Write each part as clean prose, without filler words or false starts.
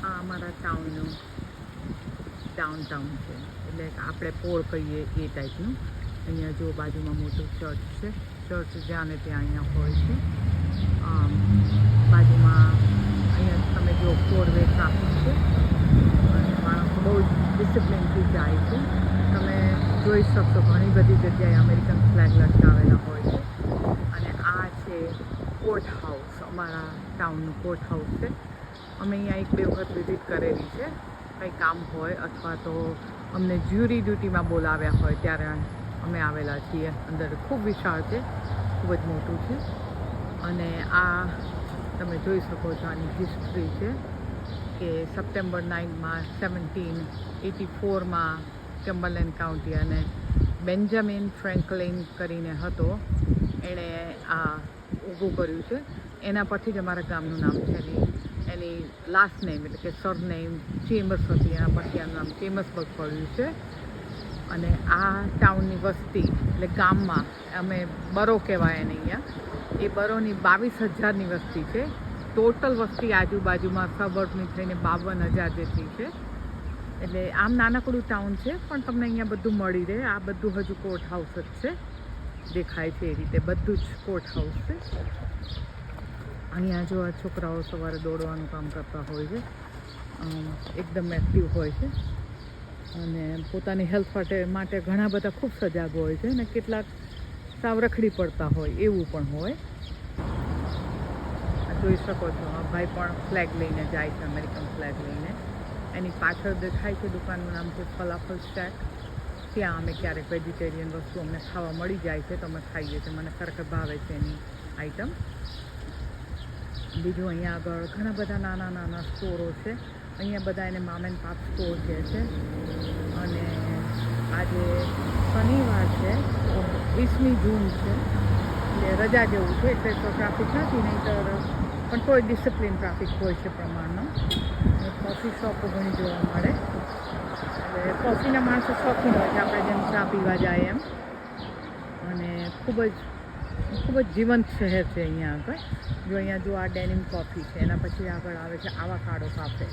આ અમારા ટાઉનનું ડાઉનટાઉન છે, એટલે આપણે પોળ કહીએ એ ટાઈપનું. અહીંયા જો બાજુમાં મોટું ચર્ચ છે. ચર્ચ જ્યાં ને ત્યાં અહીંયા હોય છે. બાજુમાં અહીંયા તમે જો 4-વે ટ્રાફિક છે અને માણસો બહુ જ ડિસિપ્લિનથી જાય છે. તમે જોઈ શકશો ઘણી બધી જગ્યાએ અમેરિકન ફ્લેગ લટકાવેલા હોય છે. અને આ છે કોર્ટ હાઉસ, અમારા ટાઉનનું કોર્ટ હાઉસ છે. અમે અહીંયા 1-2 વખત વિઝિટ કરેલી છે. કંઈ કામ હોય અથવા તો અમને જ્યુરી ડ્યુટીમાં બોલાવ્યા હોય ત્યારે અમે આવેલા છીએ. અંદર ખૂબ વિશાળ છે, ખૂબ જ મોટું છે. અને આ તમે જોઈ શકો છો આની હિસ્ટ્રી છે કે સપ્ટેમ્બર 9માં 1784માં કમ્બરલેન્ડ કાઉન્ટી અને બેન્જામિન ફ્રેન્કલિન કરીને હતો, એણે આ ઊભું કર્યું છે. એના પરથી જ અમારા ગામનું નામ છે. એની લાસ્ટ નેમ એટલે કે સરનેમ ચેમ્બર્સ હતી, એના પરથી આનું નામ ચેમ્બર્સબર્ગ પડ્યું છે. અને આ ટાઉનની વસ્તી એટલે ગામમાં અમે બરો કહેવાય એને અહીંયા, એ બરોની 22,000ની વસ્તી છે. ટોટલ વસ્તી આજુબાજુમાં સબર્બની થઈને 52,000 જેટલી છે. એટલે આમ નાનકડું ટાઉન છે પણ તમને અહીંયા બધું મળી રહે. આ બધું હજુ કોર્ટ હાઉસ જ છે, દેખાય છે એ રીતે બધું જ કોર્ટ હાઉસ છે. અહીંયા જો આ છોકરાઓ સવારે દોડવાનું કામ કરતા હોય છે, એકદમ એક્ટિવ હોય છે અને પોતાની હેલ્થ માટે ઘણા બધા ખૂબ સજાગ હોય છે અને કેટલાક સાવ રખડી પડતા હોય એવું પણ હોય. જોઈ શકો છો આ ભાઈ પણ ફ્લેગ લઈને જાય છે, અમેરિકન ફ્લેગ લઈને. એની પાછળ દેખાય છે દુકાનનું નામ છે ફલાફલ સ્ટેક. ત્યાં અમે ક્યારેક વેજીટેરિયન વસ્તુ અમને ખાવા મળી જાય છે તો અમે ખાઈએ છીએ. મને ખરેખર ભાવે છે એની આઈટમ. બીજું અહીંયા આગળ ઘણા બધા નાના નાના સ્ટોરો છે. અહીંયા બધા એને મામ એન્ડ પાપ સ્ટોર કહે છે. અને આજે શનિવાર છે, 20મી જૂન છે, એટલે રજા જેવું છે એટલે તો ટ્રાફિક નથી, નહીં તો પણ કોઈ ડિસિપ્લિન ટ્રાફિક હોય છે પ્રમાણનો. કોફી શોપો ઘણી જોવા મળે, એટલે કોફીના માણસો શોખીન હોય છે, આપણે જેમ ચા પીવા જાય એમ. અને ખૂબ જ જીવંત શહેર છે અહીંયા આગળ. જો અહીંયા જો આ ડેનિમ કોફી છે, એના પછી આગળ આવે છે આવાકાડો કાફે.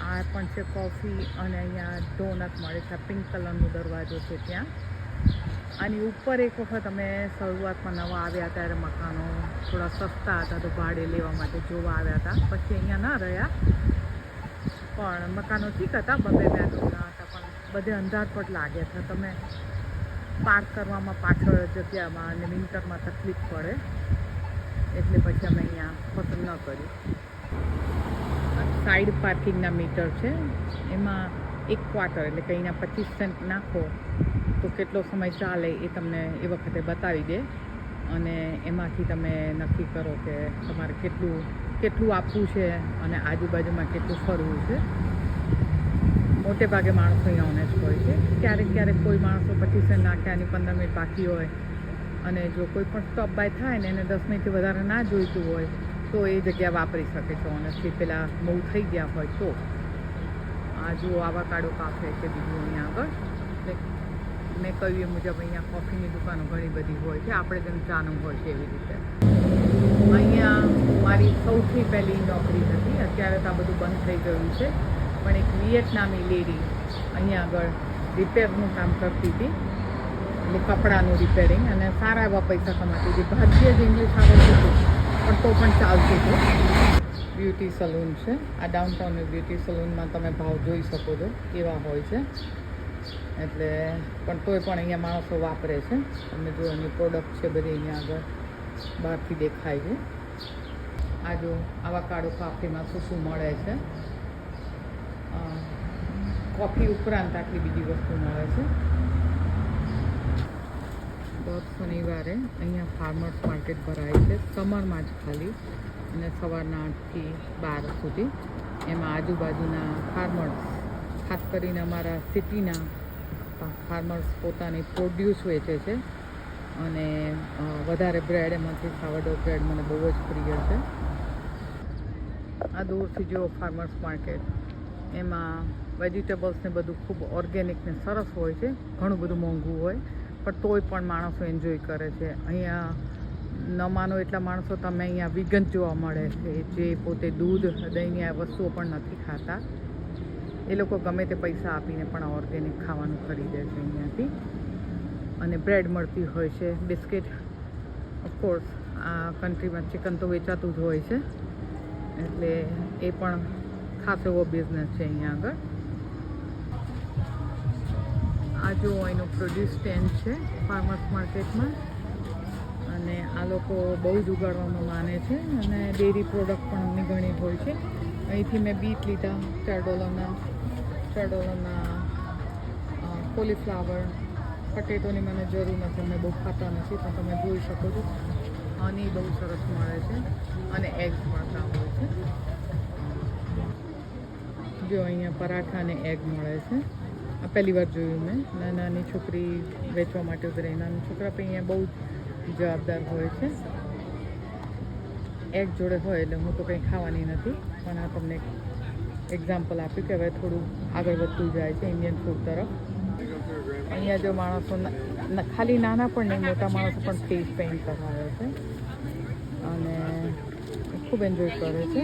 આ પણ છે કોફી. અને અહીંયા ડોનટ મળે છે. પિંક કલરનો દરવાજો છે ત્યાં. આની ઉપર એક વખત અમે શરૂઆતમાં નવા આવ્યા ત્યારે મકાનો થોડા સસ્તા હતા તો ભાડે લેવા માટે જોવા આવ્યા હતા. પછી અહીંયા ના રહ્યા, પણ મકાનો ઠીક હતા, 2-2 બેડરૂમના હતા, પણ બધે અંધારપટ લાગે છે. તમે પાર્ક કરવામાં પાછળ જગ્યામાં અને વિન્ટરમાં તકલીફ પડે, એટલે પછી અમે અહીંયા પસંદ ન કર્યું. સાઈડ પાર્કિંગના મીટર છે, એમાં 1 ક્વાર્ટર એટલે કે અહીંના 25 સેન્ટ નાખો તો કેટલો સમય ચાલે એ તમને એ વખતે બતાવી દે. અને એમાંથી તમે નક્કી કરો કે તમારે કેટલું આપવું છે અને આજુબાજુમાં કેટલું ફરવું છે. મોટે ભાગે માણસો અહીંયા ઓનેસ્ટ હોય છે. ક્યારેક કોઈ માણસો 25 સેન્ટ નાખે અને 15 મિનિટ બાકી હોય અને જો કોઈ પણ સ્ટોપ બાય થાય ને એને 10 મિનિટથી વધારે ના જોઈતું હોય તો એ જગ્યા વાપરી શકે છે ઓનેસ્ટલી, પેલા બહુ થઈ ગયા હોય તો. આ જુઓ આવાકાડો કાફે છે બીજું અહીંયા આગળ. મેં કહ્યું એ મુજબ અહીંયા કોફીની દુકાનો ઘણી બધી હોય છે, આપણે જેમ ચાનું હોય છે એવી રીતે. અહીંયા મારી સૌથી પહેલી નોકરી હતી, અત્યારે તો આ બધું બંધ થઈ ગયું છે. પણ એક વિયેટનામી લેડી અહીંયા આગળ રિપેરનું કામ કરતી હતી, એટલે કપડાનું રિપેરિંગ, અને સારા એવા પૈસા કમાતી હતી. ભાગ્યે જ ઇંગ્લિશ આવડતું હતું પણ તો પણ ચાલતું હતું. બ્યુટી સલૂન છે. આ ડાઉનટાઉનની બ્યુટી સલૂનમાં તમે ભાવ જોઈ શકો છો કેવા હોય છે. એટલે પણ તોય પણ અહીંયા માણસો વાપરે છે. તમે જો એની પ્રોડક્ટ છે બધી અહીંયા આગળ બહારથી દેખાય છે. આ જો આવાકાડો કાફીમાં શું મળે છે. કોફી ઉપરાંત આટલી બીજી વસ્તુ મળે છે. દર શનિવારે અહીંયા ફાર્મર્સ માર્કેટ ભરાય છે, સમરમાં જ ખાલી, અને સવારના 8થી 12 સુધી. એમાં આજુબાજુના ફાર્મર્સ, ખાસ કરીને અમારા સિટીના ફાર્મર્સ પોતાની પ્રોડ્યુસ વેચે છે. અને વધારે બ્રેડ એમાંથી સાવરડો બ્રેડ મને બહુ જ પ્રિય છે. આ દૂરથી જો ફાર્મર્સ માર્કેટ, એમાં વેજીટેબલ્સ ને બધું ખૂબ ઓર્ગેનિક ને સરસ હોય છે. ઘણું બધું મોંઘું હોય પણ તોય પણ માણસો એન્જોય કરે છે. અહીંયા ન માનો એટલા માણસો તમે અહીંયા વિગન જોવા મળે છે જે પોતે દૂધ દહીંની આ વસ્તુઓ પણ નથી ખાતા. એ લોકો ગમે તે પૈસા આપીને પણ ઓર્ગેનિક ખાવાનું ખરીદે છે અહીંયાથી. અને બ્રેડ મળતી હોય છે, બિસ્કિટ. ઓફકોર્સ આ કન્ટ્રીમાં ચિકન તો વેચાતું જ હોય છે, એટલે એ પણ ખાસ એવો બિઝનેસ છે અહીંયા આગળ. આ જો એનું પ્રોડ્યુસ સ્ટેન્ડ છે ફાર્મર્સ માર્કેટમાં, અને આ લોકો બહુ જ ઉગાડવામાં માને છે અને ડેરી પ્રોડક્ટ પણ એમની ઘણી હોય છે. અહીંથી મેં બીટ લીધા $4 કોલીફ્લાવર. પટેટોની મને જરૂર નથી, અમે બહુ ખાતા નથી, પણ તમે જોઈ શકો છો હની બહુ સરસ મળે છે અને એગ્સ મળતા હોય છે. જો અહીંયા પરાઠા અને એગ મળે છે. આ પહેલી વાર જોયું મેં. નાની છોકરી વેચવા માટે ઉભી રહી. નાના છોકરા પણ અહીંયા બહુ જવાબદાર હોય છે. એગ જોડે હોય એટલે હું તો કંઈ ખાવાની નથી, પણ આ તમને એક્ઝામ્પલ આપ્યું કે હવે થોડું આગળ વધતું જાય છે ઇન્ડિયન ફૂડ તરફ. અહીંયા જો માણસો ખાલી નાના પણ નહીં, મોટા માણસો પણ ફેસ પેઇન્ટ કરાવે છે અને ખૂબ એન્જોય કરે છે.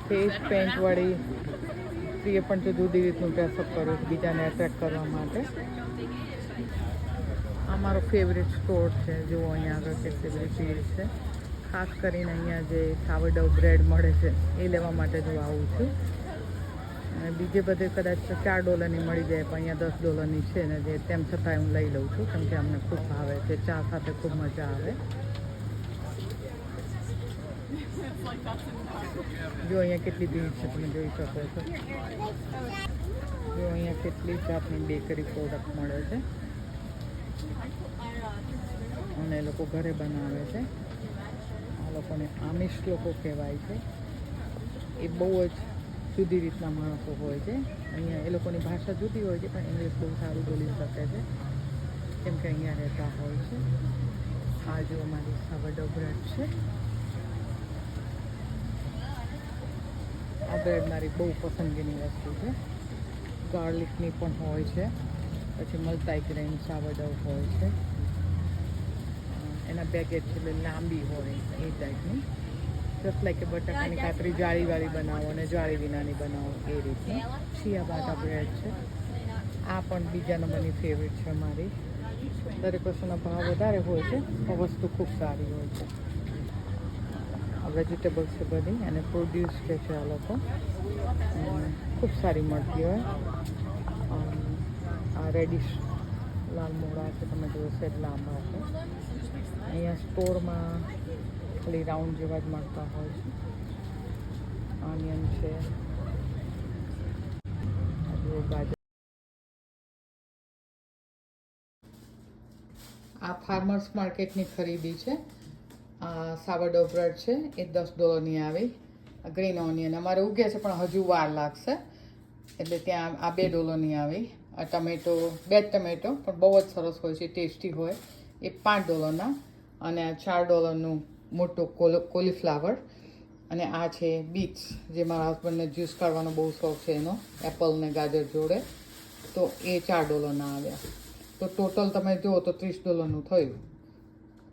ફેસ પેઇન્ટવાળી સ્ત્રીએ પણ જો જુદી રીતનું ડ્રેસઅપ કર્યું છે બીજાને એટ્રેક્ટ કરવા માટે. આ મારો ફેવરેટ સ્ટોર છે. જુઓ અહીંયા આગળ કેટલી બધી ભીડ છે. ખાસ કરીને અહીંયા જે સાવરડો બ્રેડ મળે છે એ લેવા માટે જો આવું છું. અને બીજે બધે કદાચ $4 મળી જાય, પણ અહીંયા $10 છે ને, જે તેમ છતાં હું લઈ લઉં છું કેમ કે અમને ખૂબ ભાવે છે. ચા સાથે ખૂબ મજા આવે. જો અહીંયા કેટલી ભીડ છે તમે જોઈ શકો છો. જો અહીંયા કેટલી જાતની બેકરી પ્રોડક્ટ મળે છે અને એ લોકો ઘરે બનાવે છે. આ લોકોને આમિષ લોકો કહેવાય છે. એ બહુ જ જુદી રીતના માણસો હોય છે. અહીંયા એ લોકોની ભાષા જુદી હોય છે, પણ ઇંગ્લિશ બહુ સારું બોલી શકે છે કેમ કે અહીંયા રહેતા હોય છે. આ જો મારી સાવરડો બ્રેડ છે. આ બ્રેડ મારી બહુ પસંદગીની વસ્તુ છે. ગાર્લિકની પણ હોય છે, પછી મલ્ટીગ્રેન સાવરડો હોય છે. એના પેકેટ છે એટલે લાંબી હોય એ ટાઈપની, જસ્ટ લાઈક કે બટાકાની કાતરી જાળીવાળી બનાવો અને જાળી વિનાની બનાવો એ રીતની. શિયા બાટા બ્રેડ છે. આ પણ બીજા નંબરની ફેવરેટ છે મારી. દરેક વસ્તુના ભાવ વધારે હોય છે પણ વસ્તુ ખૂબ સારી હોય છે. આ વેજીટેબલ્સ છે બધી અને પ્રોડ્યુસ કે છે આ લોકો, ખૂબ સારી મળતી હોય. આ રેડિશ લાલ મોળા છે, તમે જુઓ સેજ લાંબા છે. અહીંયા સ્ટોરમાં ખાલી રાઉન્ડ જેવા જ મળતા હોય છે. ઓનિયન છે, ગાજર. આ ફાર્મર્સ માર્કેટની ખરીદી છે. આ સાવરડો બ્રેડ છે એ $10 આવી. ગ્રીન ઓનિયન અમારે ઉગ્યા છે પણ હજુ વાર લાગશે, એટલે ત્યાં આ $2 આવી. આ ટમેટો, 2 ટમેટો પણ બહુ જ સરસ હોય છે, ટેસ્ટી હોય, એ $5. અને આ $4 મોટો કોલીફ્લાવર. અને આ છે બીટ્સ, જે મારા હસબન્ડને જ્યુસ કાઢવાનો બહુ શોખ છે એનો, એપલ ને ગાજર જોડે, તો એ $4 આવ્યા. તો ટોટલ તમે જુઓ તો $30 થયું.